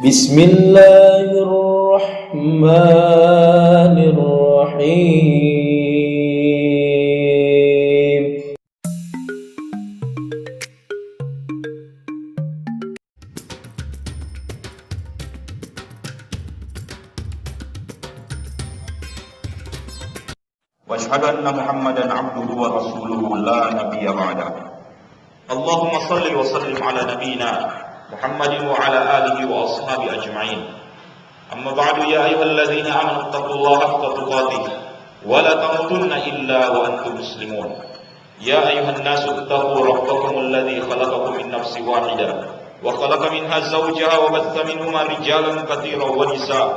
Bismillahirrahmanirrahim. واشهد ان محمدا عبده ورسوله لا نبي بعده. اللهم صل وسلم على نبينا محمد وعلى اله واصحابه اجمعين. اما بعد يا ايها الذين امنوا اتقوا الله حق تقاته ولا تموتن الا وانتم مسلمون. يا ايها الناس اتقوا ربكم الذي خلقكم من نفس واحده وخلق منها زوجها وبث منهما رجالا كثيرا ونساء.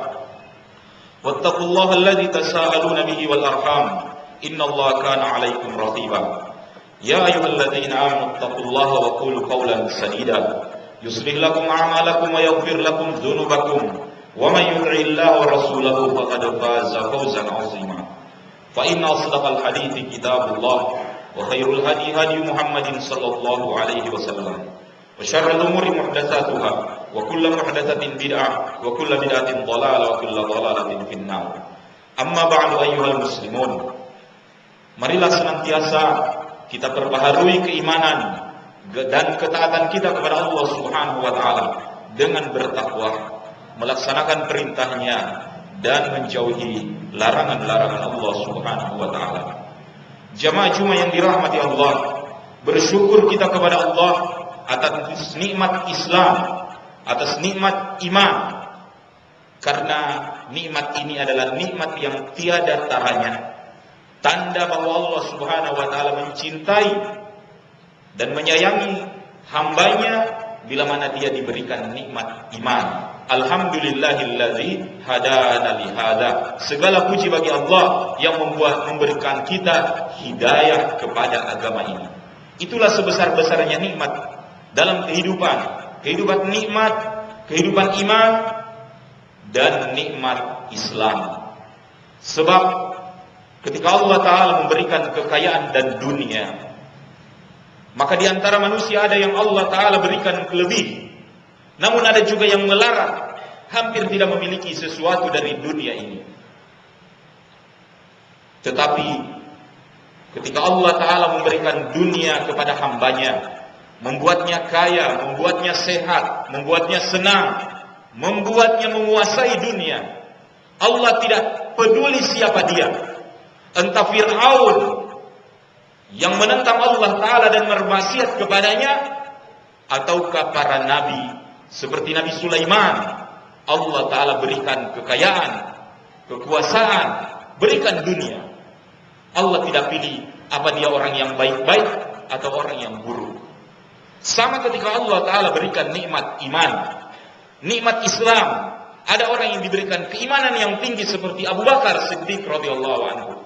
واتقوا الله الذي تساءلون به والأرحام إن الله كان عليكم رقيبا. يا أيها الذين آمنوا اتقوا الله وقولوا قولا سديدا يصلح لكم أعمالكم ويغفر لكم ذنوبكم ومن يطع الله ورسوله فقد فاز فوزا عظيما. فإن أصدق الحديث كتاب الله وخير الهدي هدي محمد صلى الله عليه وسلم وشر الأمور محدثاتها وكل محدثة بدعة وكل بدعة ضلالة وكل ضلالة في النار. Amma ba'du ayyuhal muslimun. Marilah senantiasa kita perbaharui keimanan dan ketaatan kita kepada Allah Subhanahu wa taala dengan bertakwa, melaksanakan perintahnya dan menjauhi larangan-larangan Allah Subhanahu wa taala. Jamaah Jumat yang dirahmati Allah, bersyukur kita kepada Allah atas nikmat Islam, atas nikmat iman, karena nikmat ini adalah nikmat yang tiada taranya, tanda bahwa Allah Subhanahu wa taala mencintai dan menyayangi hambanya bila mana dia diberikan nikmat iman. Alhamdulillahilladzi hadana li hada. Segala puji bagi Allah yang memberikan kita hidayah kepada agama ini. Itulah sebesar-besarnya nikmat dalam kehidupan nikmat, kehidupan iman dan nikmat Islam. Sebab ketika Allah Ta'ala memberikan kekayaan dan dunia, maka di antara manusia ada yang Allah Ta'ala berikan lebih, namun ada juga yang melarang, hampir tidak memiliki sesuatu dari dunia ini. Tetapi ketika Allah Ta'ala memberikan dunia kepada hambanya, membuatnya kaya, membuatnya sehat, membuatnya senang, membuatnya menguasai dunia, Allah tidak peduli siapa dia. Entah Fir'aun yang menentang Allah Ta'ala dan bermaksiat kepadanya, ataukah para nabi seperti Nabi Sulaiman, Allah Ta'ala berikan kekayaan, kekuasaan, berikan dunia. Allah tidak pilih apa dia orang yang baik-baik atau orang yang buruk. Sama ketika Allah Ta'ala berikan nikmat iman, nikmat Islam, ada orang yang diberikan keimanan yang tinggi seperti Abu Bakar Siddiq radhiyallahu anhu.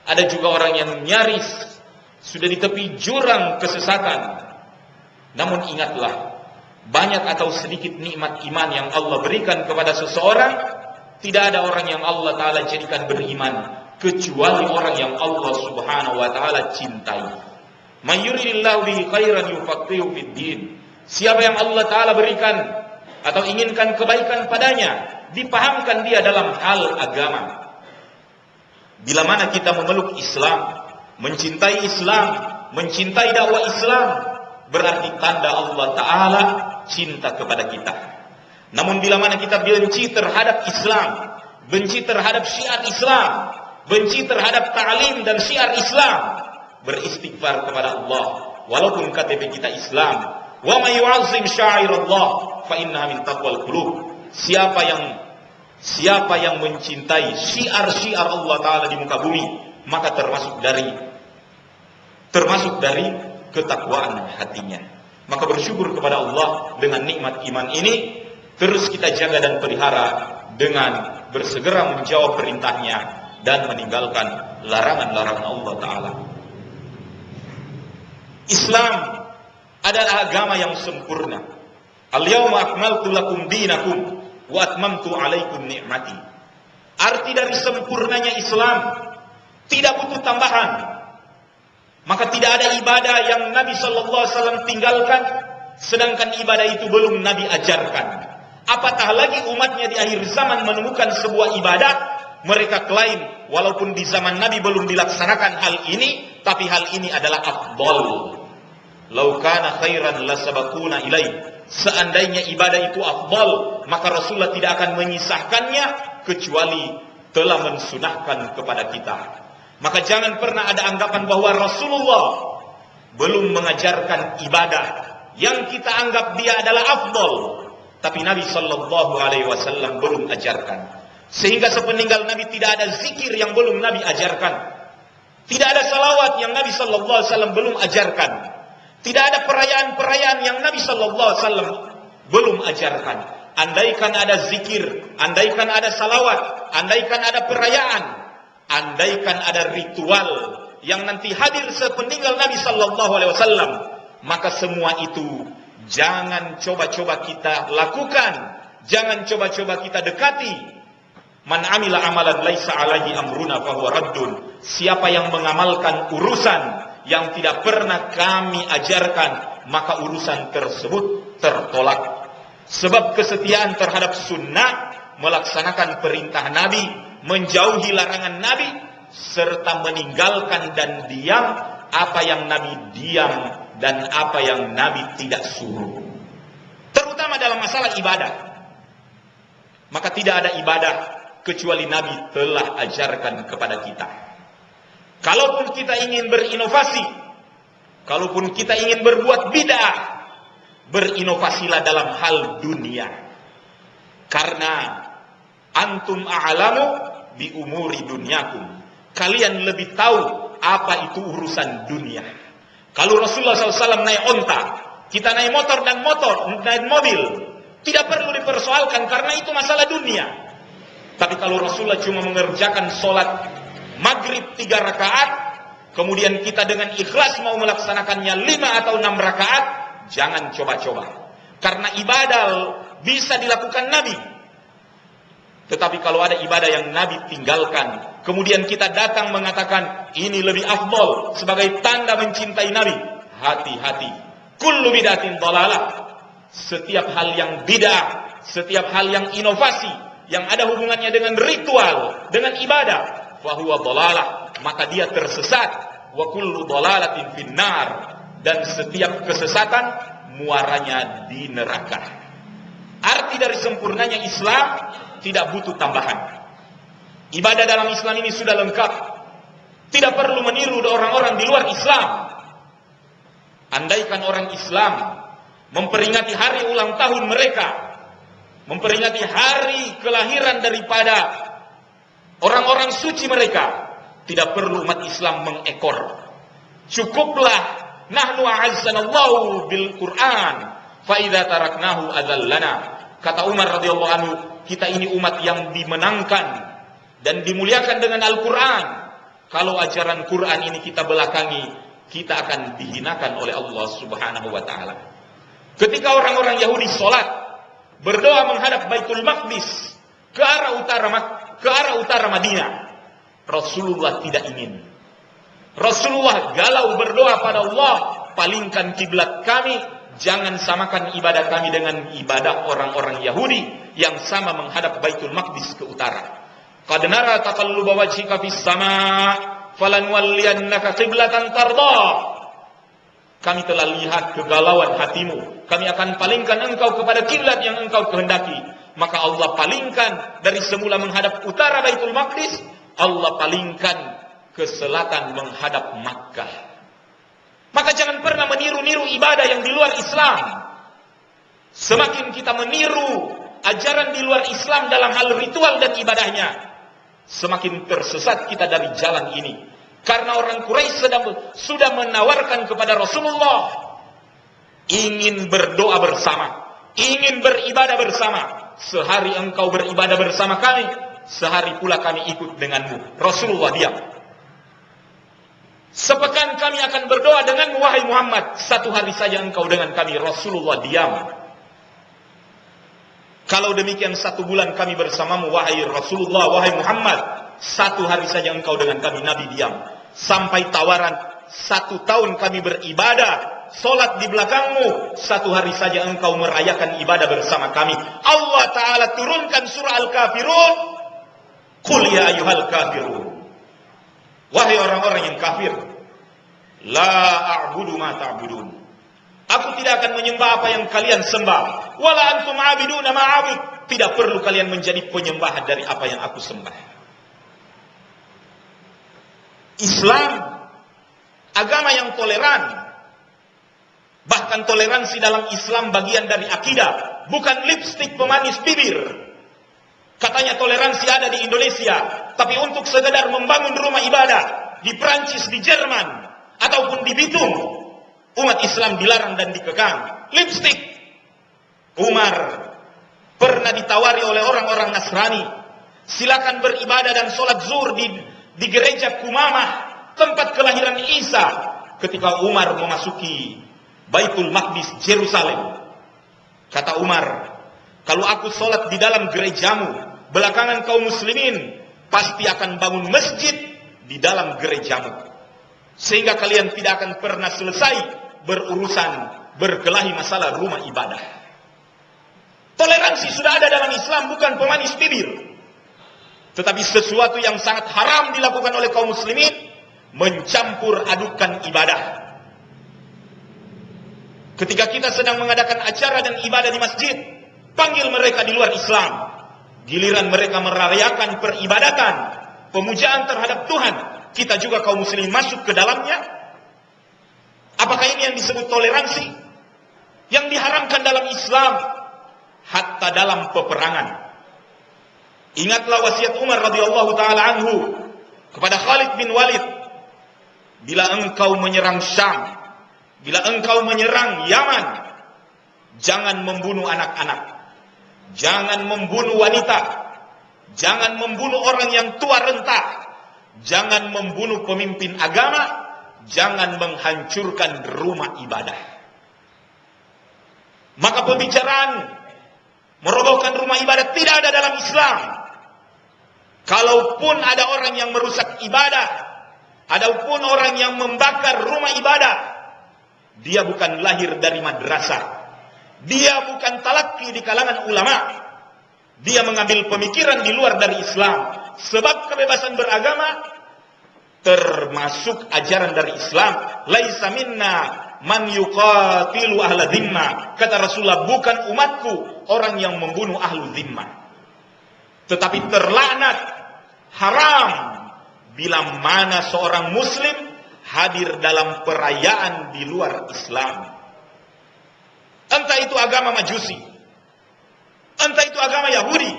Ada juga orang yang nyaris sudah di tepi jurang kesesatan. Namun ingatlah, banyak atau sedikit nikmat iman yang Allah berikan kepada seseorang, tidak ada orang yang Allah Ta'ala jadikan beriman kecuali orang yang Allah Subhanahu wa taala cintai. May yuridillahu bihi khairan yufaqihu fid din. Siapa yang Allah Ta'ala berikan atau inginkan kebaikan padanya, dipahamkan dia dalam hal agama. Bila mana kita memeluk Islam, mencintai Islam, mencintai dakwah Islam, berarti tanda Allah Ta'ala cinta kepada kita. Namun bila mana kita benci terhadap Islam, benci terhadap syiar Islam, benci terhadap ta'lim dan syiar Islam, beristighfar kepada Allah, walaupun KTP kita Islam. Wa may yu'azzim sya'airallah fa innaha min taqwal qulub. Siapa yang mencintai syiar-syiar Allah Ta'ala di muka bumi, maka termasuk dari ketakwaan hatinya. Maka bersyukur kepada Allah dengan nikmat iman ini, terus kita jaga dan pelihara dengan bersegera menjawab perintahnya dan meninggalkan larangan-larangan Allah Ta'ala. Islam adalah agama yang sempurna. Al-yawma akmaltu lakum dinakum wa atmamtu alaikum ni'mati. Arti dari sempurnanya Islam, tidak butuh tambahan. Maka tidak ada ibadah yang Nabi SAW tinggalkan, sedangkan ibadah itu belum Nabi ajarkan. Apatah lagi umatnya di akhir zaman menemukan sebuah ibadah, mereka klaim walaupun di zaman Nabi belum dilaksanakan hal ini, tapi hal ini adalah afdal. Lau kana khairan lasabaquna ilaih. Seandainya ibadah itu afdal, maka Rasulullah tidak akan menyisahkannya kecuali telah mensunahkan kepada kita. Maka jangan pernah ada anggapan bahwa Rasulullah belum mengajarkan ibadah yang kita anggap dia adalah afdal, tapi Nabi sallallahu alaihi wasallam belum ajarkan. Sehingga sepeninggal Nabi tidak ada zikir yang belum Nabi ajarkan. Tidak ada salawat yang Nabi sallallahu alaihi wasallam belum ajarkan. Tidak ada perayaan-perayaan yang Nabi sallallahu alaihi wasallam belum ajarkan. Andaikan ada zikir, andaikan ada salawat, andaikan ada perayaan, andaikan ada ritual yang nanti hadir sepeninggal Nabi sallallahu alaihi wasallam, maka semua itu jangan coba-coba kita lakukan, jangan coba-coba kita dekati. Man amila amalan laisa alaihi amruna fahuwa raddun. Siapa yang mengamalkan urusan yang tidak pernah kami ajarkan, maka urusan tersebut tertolak. Sebab kesetiaan terhadap sunnah, melaksanakan perintah Nabi, menjauhi larangan Nabi, serta meninggalkan dan diam apa yang Nabi diam dan apa yang Nabi tidak suruh. Terutama dalam masalah ibadah. Maka tidak ada ibadah kecuali Nabi telah ajarkan kepada kita. Kalaupun kita ingin berinovasi, kalaupun kita ingin berbuat bid'ah, berinovasilah dalam hal dunia. Karena antum a'lamu bi umuri dunyakum. Kalian lebih tahu apa itu urusan dunia. Kalau Rasulullah SAW naik onta, kita naik motor dan naik mobil, tidak perlu dipersoalkan karena itu masalah dunia. Tapi kalau Rasulullah cuma mengerjakan sholat maghrib 3 rakaat, kemudian kita dengan ikhlas mau melaksanakannya 5 atau 6 rakaat, jangan coba-coba. Karena ibadah bisa dilakukan Nabi. Tetapi kalau ada ibadah yang Nabi tinggalkan, kemudian kita datang mengatakan ini lebih afdal sebagai tanda mencintai Nabi, hati-hati. Kullu bid'atin dhalalah. Setiap hal yang bid'ah, setiap hal yang inovasi, yang ada hubungannya dengan ritual, dengan ibadah, fahuwa dhalalah, maka dia tersesat. Wa kullu dhalalatin finnar, dan setiap kesesatan muaranya di neraka. Arti dari sempurnanya Islam tidak butuh tambahan. Ibadah dalam Islam ini sudah lengkap. Tidak perlu meniru orang-orang di luar Islam. Andaikan orang Islam memperingati hari ulang tahun mereka, memperingati hari kelahiran daripada orang-orang suci mereka, tidak perlu umat Islam mengekor. Cukuplah nahnu a'azzanallahu bil Qur'an fa idza taraknahu adzallana. Kata Umar radhiyallahu anhu, kita ini umat yang dimenangkan dan dimuliakan dengan Al-Qur'an. Kalau ajaran Qur'an ini kita belakangi, kita akan dihinakan oleh Allah Subhanahu wa taala. Ketika orang-orang Yahudi salat, berdoa menghadap Baitul Maqdis ke arah utara Madinah, Rasulullah tidak ingin. Rasulullah galau berdoa pada Allah, palingkan kiblat kami, jangan samakan ibadah kami dengan ibadah orang-orang Yahudi yang sama menghadap Baitul Maqdis ke utara. Qad nara taqalluba wajhika fis sama' falanwalliyannaka qiblatan tardah. Kami telah lihat kegalauan hatimu, kami akan palingkan engkau kepada kiblat yang engkau kehendaki. Maka Allah palingkan dari semula menghadap utara Baitul Maqdis, Allah palingkan ke selatan menghadap Makkah. Maka jangan pernah meniru-niru ibadah yang di luar Islam. Semakin kita meniru ajaran di luar Islam dalam hal ritual dan ibadahnya, semakin tersesat kita dari jalan ini. Karena orang Quraisy sudah menawarkan kepada Rasulullah, ingin berdoa bersama, ingin beribadah bersama. Sehari engkau beribadah bersama kami, sehari pula kami ikut denganmu. Rasulullah diam. Sepekan kami akan berdoa denganmu wahai Muhammad, 1 hari saja engkau dengan kami. Rasulullah diam. Kalau demikian 1 bulan kami bersamamu wahai Rasulullah, wahai Muhammad, 1 hari saja engkau dengan kami. Nabi diam. Sampai tawaran 1 tahun kami beribadah, solat di belakangmu, satu hari saja engkau merayakan ibadah bersama kami. Allah Ta'ala turunkan surah Al-Kafirun. Qul ya ayyuhal kafirun, wahai orang-orang yang kafir, la a'budu ma ta'budun, aku tidak akan menyembah apa yang kalian sembah. Wala antum abiduna ma a'bud, tidak perlu kalian menjadi penyembah dari apa yang aku sembah. Islam agama yang toleran. Bahkan toleransi dalam Islam bagian dari akidah, bukan lipstik pemanis bibir. Katanya toleransi ada di Indonesia, tapi untuk sekedar membangun rumah ibadah di Prancis, di Jerman, ataupun di Bitung, umat Islam dilarang dan dikekang. Lipstik. Umar pernah ditawari oleh orang-orang Nasrani, silakan beribadah dan sholat zuhur di gereja Kumamah, tempat kelahiran Isa. Ketika Umar memasuki Baitul Maqdis, Yerusalem, kata Umar, kalau aku sholat di dalam gerejamu, belakangan kaum muslimin pasti akan bangun masjid di dalam gerejamu, sehingga kalian tidak akan pernah selesai berurusan berkelahi masalah rumah ibadah. Toleransi sudah ada dalam Islam, bukan pemanis bibir. Tetapi sesuatu yang sangat haram dilakukan oleh kaum muslimin, mencampur adukan ibadah. Ketika kita sedang mengadakan acara dan ibadah di masjid, panggil mereka di luar Islam. Giliran mereka merayakan peribadatan, pemujaan terhadap Tuhan, kita juga kaum muslimin masuk ke dalamnya. Apakah ini yang disebut toleransi? Yang diharamkan dalam Islam, hatta dalam peperangan. Ingatlah wasiat Umar radhiyallahu taala anhu kepada Khalid bin Walid, bila engkau menyerang Syam, bila engkau menyerang Yaman, jangan membunuh anak-anak, jangan membunuh wanita, jangan membunuh orang yang tua renta, jangan membunuh pemimpin agama, jangan menghancurkan rumah ibadah. Maka pembicaraan merobohkan rumah ibadah tidak ada dalam Islam. Kalaupun ada orang yang merusak ibadah, ataupun orang yang membakar rumah ibadah, dia bukan lahir dari madrasah, dia bukan talaki di kalangan ulama, dia mengambil pemikiran di luar dari Islam. Sebab kebebasan beragama termasuk ajaran dari Islam. Laisa minna man yuqatilu ahla dhimma, kata Rasulullah, bukan umatku orang yang membunuh ahlu dhimma. Tetapi terlaknat, haram bila mana seorang muslim hadir dalam perayaan di luar Islam. Entah itu agama Majusi, entah itu agama Yahudi,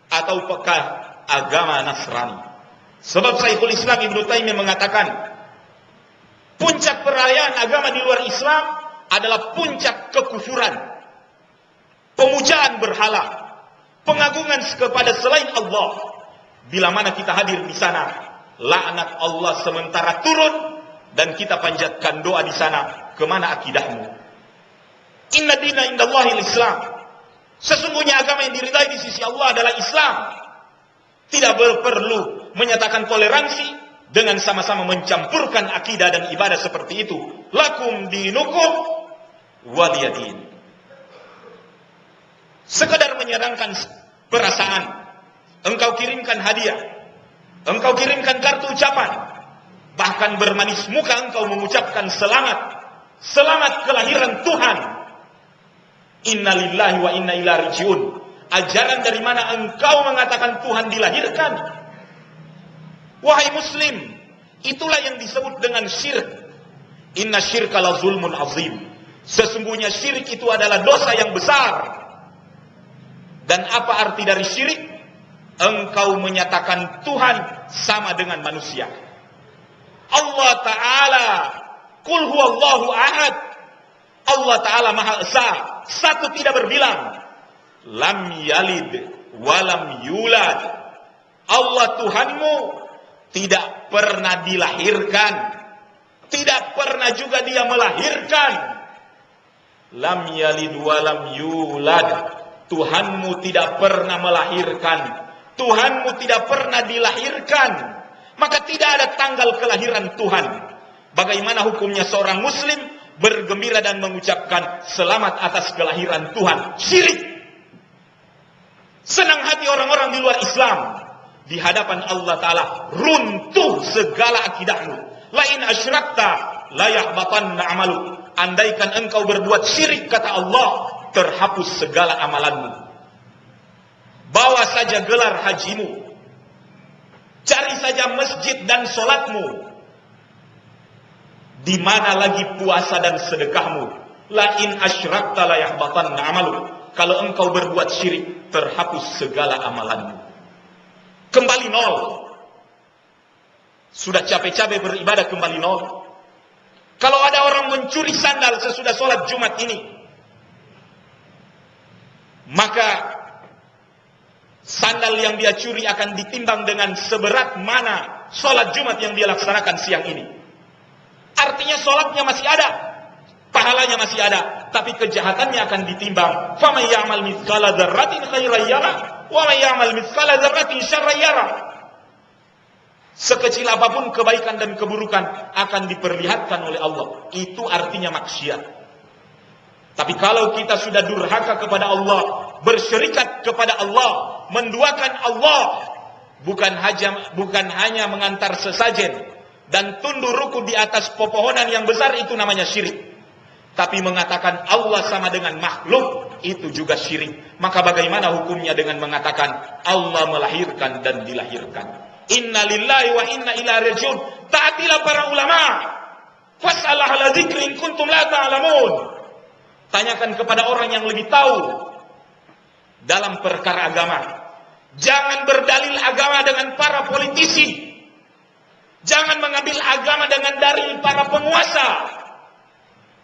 atau apakah agama Nasrani. Sebab Syekhul Islam Ibnu Taimiyah mengatakan, puncak perayaan agama di luar Islam adalah puncak kekufuran, pemujaan berhala, pengagungan kepada selain Allah. Bila mana kita hadir di sana, laknat Allah sementara turun dan kita panjatkan doa di sana, kemana akidahmu? Inna dina indallahil Islam. Sesungguhnya agama yang diridai di sisi Allah adalah Islam. Tidak perlu menyatakan toleransi dengan sama-sama mencampurkan akidah dan ibadah seperti itu. Lakum dinukum waliyadin. Sekadar menyerangkan perasaan, engkau kirimkan hadiah, engkau kirimkan kartu ucapan, bahkan bermanis muka engkau mengucapkan selamat, selamat kelahiran Tuhan. Inna lillahi wa inna ilaihi rajiun. Ajaran dari mana engkau mengatakan Tuhan dilahirkan? Wahai muslim, itulah yang disebut dengan syirik. Inna syirka la zulmun azim. Sesungguhnya syirik itu adalah dosa yang besar. Dan apa arti dari syirik? Engkau menyatakan Tuhan sama dengan manusia. Allah Ta'ala, Qul huwallahu ahad. Allah Ta'ala Maha Esa, satu tidak berbilang. Lam yalid walam yulad. Allah Tuhanmu tidak pernah dilahirkan, tidak pernah juga dia melahirkan. Lam yalid walam yulad. Tuhanmu tidak pernah melahirkan, Tuhanmu tidak pernah dilahirkan. Maka tidak ada tanggal kelahiran Tuhan. Bagaimana hukumnya seorang muslim bergembira dan mengucapkan selamat atas kelahiran Tuhan. Syirik. Senang hati orang-orang di luar Islam. Di hadapan Allah Ta'ala runtuh segala akidahmu. Lain asyrakta la yahbatanna amaluk. Andaikan engkau berbuat syirik, kata Allah, terhapus segala amalanmu. Bawa saja gelar hajimu, cari saja masjid dan solatmu, di mana lagi puasa dan sedekahmu. Lain asyrakta la yahbatanna amaluk. Kalau engkau berbuat syirik, terhapus segala amalanmu. Kembali nol. Sudah capek-capek beribadah, kembali nol. Kalau ada orang mencuri sandal sesudah sholat Jumat ini, maka sandal yang dia curi akan ditimbang dengan seberat mana sholat Jumat yang dia laksanakan siang ini. Artinya sholatnya masih ada, pahalanya masih ada, tapi kejahatannya akan ditimbang. فَمَنْ يَعْمَلْ مِثْقَالَ ذَرَّةٍ خَيْرًا يَرَهُ وَمَنْ يَعْمَلْ مِثْقَالَ ذَرَّةٍ شَرًّا يَرَهُ. Sekecil apapun kebaikan dan keburukan akan diperlihatkan oleh Allah. Itu artinya maksiat. Tapi kalau kita sudah durhaka kepada Allah, bersyirikat kepada Allah, menduakan Allah, bukan hanya mengantar sesajen dan tunduk ruku di atas pepohonan yang besar, itu namanya syirik. Tapi mengatakan Allah sama dengan makhluk, itu juga syirik. Maka bagaimana hukumnya dengan mengatakan Allah melahirkan dan dilahirkan? Inna lillahi wa inna ilaihi rajiun. Taatilah para ulama. Fas'al ahla dzikri in kuntum la ta'lamun. Tanyakan kepada orang yang lebih tahu dalam perkara agama. Jangan berdalil agama dengan para politisi. Jangan mengambil agama dengan dari para penguasa.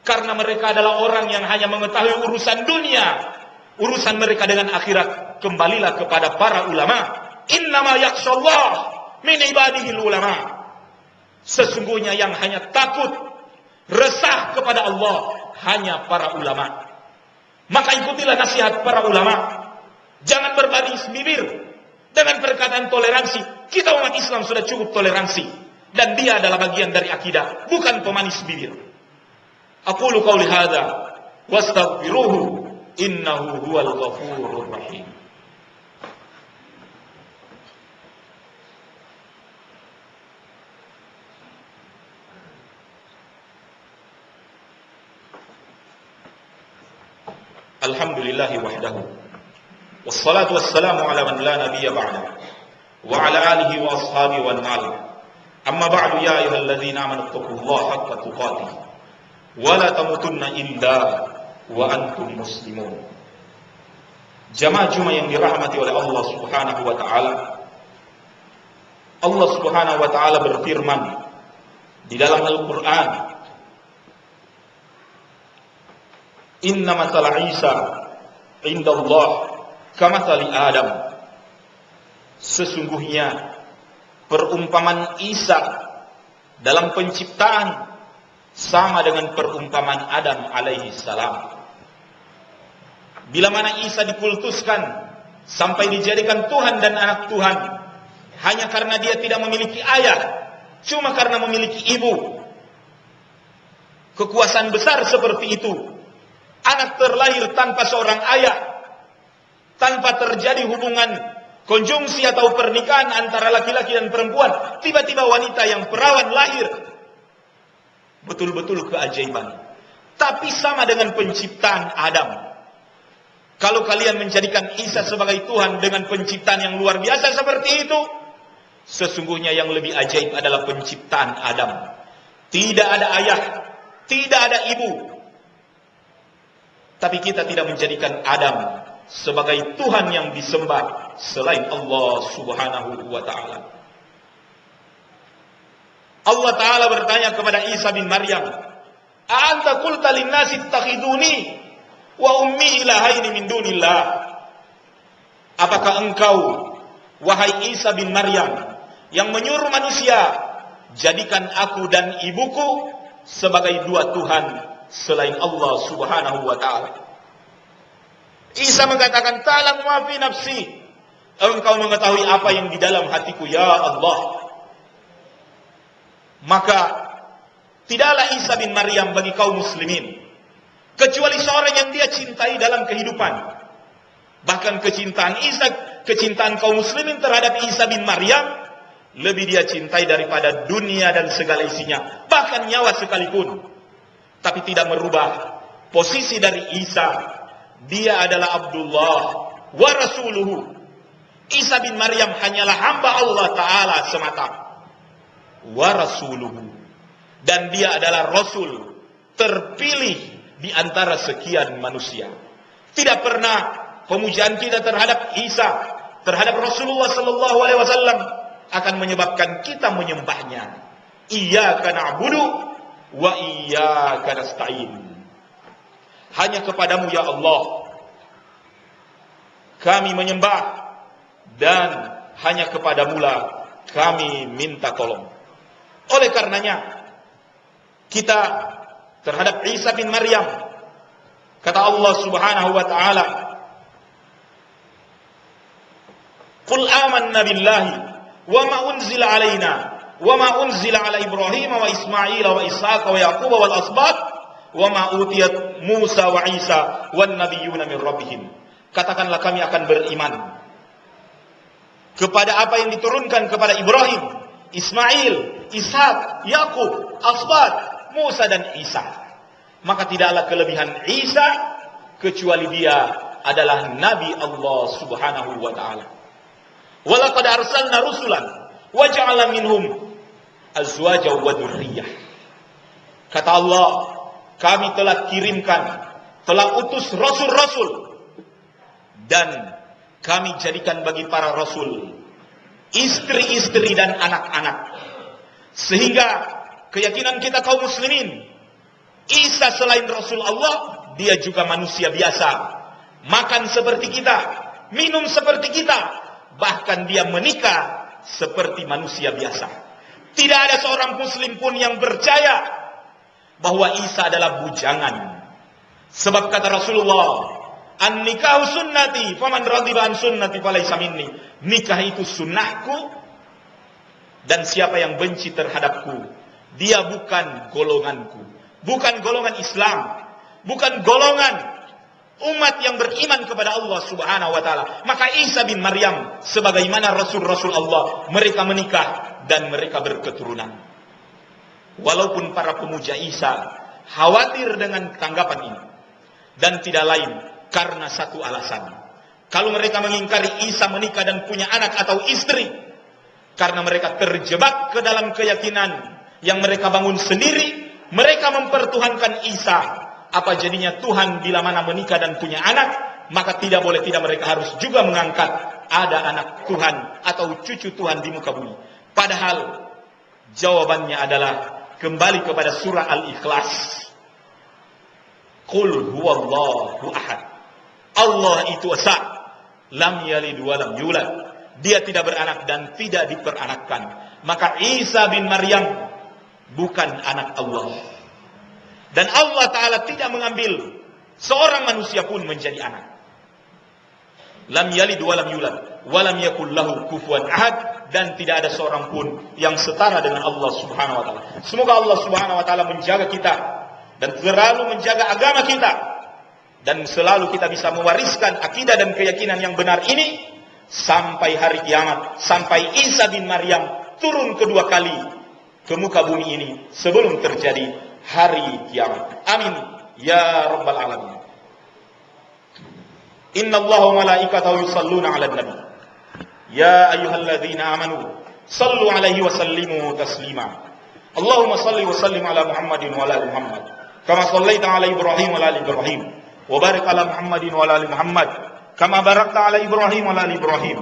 Karena mereka adalah orang yang hanya mengetahui urusan dunia. Urusan mereka dengan akhirat. Kembalilah kepada para ulama. Innama yakhshallah min ibadihil ulama. Sesungguhnya yang hanya takut, resah kepada Allah hanya para ulama. Maka ikutilah nasihat para ulama. Jangan berbaris bibir dengan perkataan toleransi. Kita umat Islam sudah cukup toleransi, dan dia adalah bagian dari akidah, bukan pemanis bibir. Aqulu qauli hadza wastaghfiruhu innahu huwal ghafurur rahim. Alhamdulillahi wahdahu wassalatu wassalamu ala man la nabiyya ba'da wa ala alihi wa ashabihi wa man amma ba'du. Ya ayyuhalladzina amanu taqullaha haqqa tuqatih wa la tamutunna illa wa antum muslimun. Jamaah yang dirahmati oleh Allah Subhanahu wa taala, Allah Subhanahu wa taala berfirman di dalam Al-Qur'an, Inna matala Isa indallah kamathali Adam. Sesungguhnya perumpamaan Isa dalam penciptaan sama dengan perumpamaan Adam alaihi salam. Bila mana Isa dikultuskan sampai dijadikan Tuhan dan anak Tuhan, hanya karena dia tidak memiliki ayah, cuma karena memiliki ibu. Kekuasaan besar seperti itu. Anak terlahir tanpa seorang ayah, tanpa terjadi hubungan konjungsi atau pernikahan antara laki-laki dan perempuan. Tiba-tiba wanita yang perawan lahir. Betul-betul keajaiban. Tapi sama dengan penciptaan Adam. Kalau kalian menjadikan Isa sebagai Tuhan dengan penciptaan yang luar biasa seperti itu, sesungguhnya yang lebih ajaib adalah penciptaan Adam. Tidak ada ayah, tidak ada ibu. Tapi kita tidak menjadikan Adam sebagai Tuhan yang disembah selain Allah Subhanahu wa ta'ala. Allah Ta'ala bertanya kepada Isa bin Maryam, "A'anta qulta lin-nasi ittakhiduni wa ummi ilahaini min dunillah?" Apakah engkau, wahai Isa bin Maryam, yang menyuruh manusia, jadikan aku dan ibuku sebagai dua Tuhan selain Allah Subhanahu wa ta'ala? Isa mengatakan, "Ta'lamu ma fi nafsi." Engkau mengetahui apa yang di dalam hatiku, ya Allah. Maka Tidaklah Isa bin Maryam bagi kaum muslimin kecuali seorang yang dia cintai dalam kehidupan. Bahkan kecintaan kaum muslimin terhadap Isa bin Maryam lebih dia cintai daripada dunia dan segala isinya, bahkan nyawa sekalipun. Tapi tidak merubah posisi dari Isa. Dia adalah Abdullah wa rasuluhu. Isa bin Maryam hanyalah hamba Allah Ta'ala semata. Wa rasuluhu. Dan dia adalah Rasul terpilih di antara sekian manusia. Tidak pernah pemujaan kita terhadap Isa, terhadap Rasulullah Sallallahu Alaihi Wasallam akan menyebabkan kita menyembahnya. Iyyaka na'budu wa iyyaka nasta'in. Hanya kepadamu ya Allah kami menyembah, dan hanya kepadamu lah kami minta tolong. Oleh karenanya kita terhadap Isa bin Maryam, kata Allah Subhanahu wa taala, "Qul amanna billahi wa ma unzila alaina wa ma unzila ala Ibrahim wa Ismail wa Ishaq wa Yaqub wal asbat wa ma utiyat Musa wa Isa wan nabiyyuna min rabbihim." Katakanlah kami akan beriman kepada apa yang diturunkan kepada Ibrahim, Ismail, Ishak, Yakub, Asbat, Musa dan Isa. Maka tidaklah kelebihan Isa kecuali dia adalah Nabi Allah Subhanahu wa taala. Walaqad arsalna rusulan wa ja'alna minhum azwaja wa dzurriyyah. Kata Allah, kami telah kirimkan, telah utus rasul-rasul, dan kami jadikan bagi para rasul istri-istri dan anak-anak. Sehingga keyakinan kita kaum muslimin, Isa selain Rasul Allah, dia juga manusia biasa. Makan seperti kita, minum seperti kita, bahkan dia menikah seperti manusia biasa. Tidak ada seorang muslim pun yang percaya bahwa Isa adalah bujangan. Sebab kata Rasulullah, "An-nikahu sunnati, faman raghiba an sunnati falaysa minni." Nikah itu sunnahku, dan siapa yang benci terhadapku, dia bukan golonganku. Bukan golongan Islam, bukan golongan umat yang beriman kepada Allah Subhanahu wa taala. Maka Isa bin Maryam sebagaimana rasul-rasul Allah, mereka menikah dan mereka berketurunan. Walaupun para pemuja Isa khawatir dengan tanggapan ini, dan tidak lain karena satu alasan. Kalau mereka mengingkari Isa menikah dan punya anak atau istri, karena mereka terjebak ke dalam keyakinan yang mereka bangun sendiri, mereka mempertuhankan Isa. Apa jadinya Tuhan bila mana menikah dan punya anak? Maka tidak boleh tidak, mereka harus juga mengangkat ada anak Tuhan atau cucu Tuhan di muka bumi. Padahal jawabannya adalah kembali kepada surah Al-Ikhlas. Qul huwallahu ahad. Allah itu esa, lam yalid wa lam yulad. Dia tidak beranak dan tidak diperanakkan. Maka Isa bin Maryam bukan anak Allah. Dan Allah Ta'ala tidak mengambil seorang manusia pun menjadi anak. Lam yalid wa lam yulad wa lam yakul lahu kufuwan ahad. Dan tidak ada seorang pun yang setara dengan Allah Subhanahu wa ta'ala. Semoga Allah Subhanahu wa ta'ala menjaga kita dan selalu menjaga agama kita, dan selalu kita bisa mewariskan akidah dan keyakinan yang benar ini sampai hari kiamat, sampai Isa bin Maryam turun kedua kali ke muka bumi ini sebelum terjadi hari kiamat. Amin ya rabbal alamin. Inna Allaha wa malaikatahu yusalluna 'alan nabi. Ya ayyuhalladzina amanu sallu 'alaihi wa sallimu taslima. Allahumma salli wa sallim ala Muhammadin wa ala ali Muhammad kama shallaita ala Ibrahim wa ala ali Ibrahim wa barik ala Muhammadin wa ala ali Muhammad kama barakta ala Ibrahim wa ala ali Ibrahim